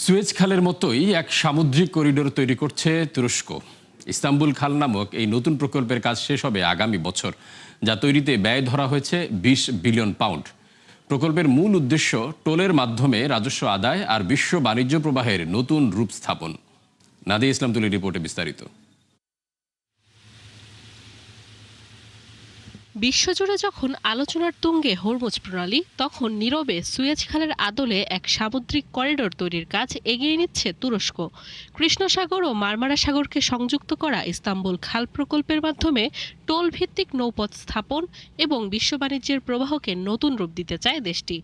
Suez খালের মতোই এক সামুদ্রিক করিডোর তৈরি করছে তুরস্ক। ইস্তাম্বুল খাল নামক এই নতুন প্রকল্পের কাজ শেষ হবে আগামী বছর, যা তৈরিতে ব্যয় ধরা হয়েছে 20 বিলিয়ন পাউন্ড। প্রকল্পের মূল উদ্দেশ্য টোলের মাধ্যমে রাজস্ব আদায় আর বিশ্ব বাণিজ্য প্রবাহের নতুন রূপ স্থাপন। নাদিয়া ইসলাম তুলির রিপোর্টে বিস্তারিত। বিশ্বজুড়ে যখন আলোচনার তুঙ্গে হরমুজ প্রণালী, তখন নীরবে সুয়েজ খালের আদলে এক সামুদ্রিক করিডোর তৈরির কাজ এগিয়ে নিচ্ছে তুরস্ক। কৃষ্ণ সাগর ও মার্মারা সাগরকে সংযুক্ত করা ইস্তাম্বুল খাল প্রকল্পের মাধ্যমে টোল ভিত্তিক নৌপথ স্থাপন এবং বিশ্ব বাণিজ্যের প্রবাহকে নতুন রূপ দিতে চায় দেশটি।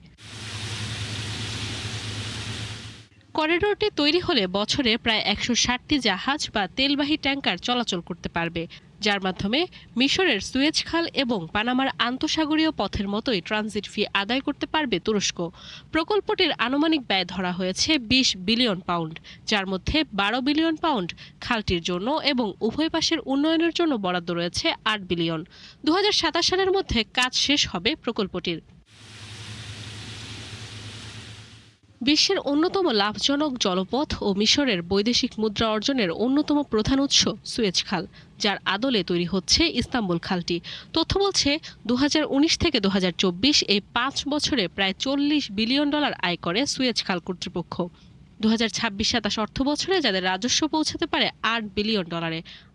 করিডোরটি তৈরি হলে বছরে প্রায় 160টি জাহাজ বা তেলবাহী ট্যাঙ্কার চলাচল করতে পারবে, যার মাধ্যমে মিশরের সুয়েজ খাল এবং পানামার আন্তঃসাগরীয় পথের মতোই ট্রানজিট ফি আদায় করতে পারবে তুরস্ক। প্রকল্পটির আনুমানিক ব্যয় ধরা হয়েছে 20 বিলিয়ন পাউন্ড, যার মধ্যে 12 বিলিয়ন পাউন্ড খালটির জন্য এবং উভয় পাশের উন্নয়নের জন্য বরাদ্দ রয়েছে 8 বিলিয়ন। 2027 সালের মধ্যে কাজ শেষ হবে প্রকল্পটির। বিশ্বের অন্যতম লাভজনক জলপথ ও মিশরের বৈদেশিক মুদ্রা অর্জনের অন্যতম প্রধান উৎস সুয়েজ খাল, যার আদলে তৈরি হচ্ছে ইস্তাম্বুল খালটি। তথ্য বলছে 2019 থেকে 2024 এই 5 বছরে প্রায় $40 বিলিয়ন আয় করে সুয়েজ খাল কর্তৃপক্ষ। 2026-27 অর্থ বছরে যাদের রাজস্ব পৌঁছাতে পারে $8 বিলিয়ন।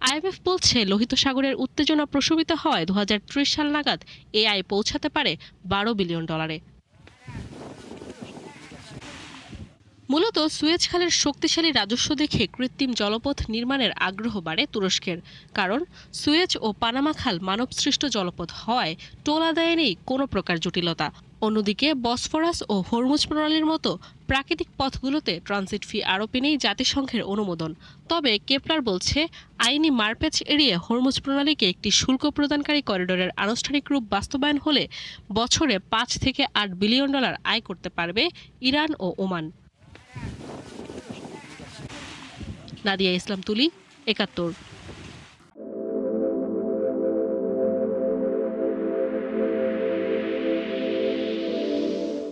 আইএমএফ বলছে লোহিত সাগরের উত্তেজনা প্রশমিত হওয়ায় 2030 সাল নাগাদ এই আয় পৌঁছাতে পারে $12 বিলিয়ন। মূলত সুয়েজ খালের শক্তিশালী রাজস্ব দেখে কৃত্রিম জলপথ নির্মাণের আগ্রহ বাড়ে তুরস্কের। কারণ সুয়েজ ও পানামা খাল মানবসৃষ্ট জলপথ হওয়ায় টোল আদায়ে নেই কোনো প্রকার জটিলতা। অন্যদিকে বসফরাস ও হরমুজ প্রণালীর মতো প্রাকৃতিক পথগুলোতে ট্রানজিট ফি আরোপে নেই জাতিসংঘের অনুমোদন। তবে কেপলার বলছে, আইনি মারপ্যাচ এড়িয়ে হরমুজ প্রণালীকে একটি শুল্ক প্রদানকারী করিডোরের আনুষ্ঠানিক রূপ বাস্তবায়ন হলে বছরে $5 থেকে $8 বিলিয়ন আয় করতে পারবে ইরান ও ওমান। নাদিয়া ইসলাম তুলি, ৭১।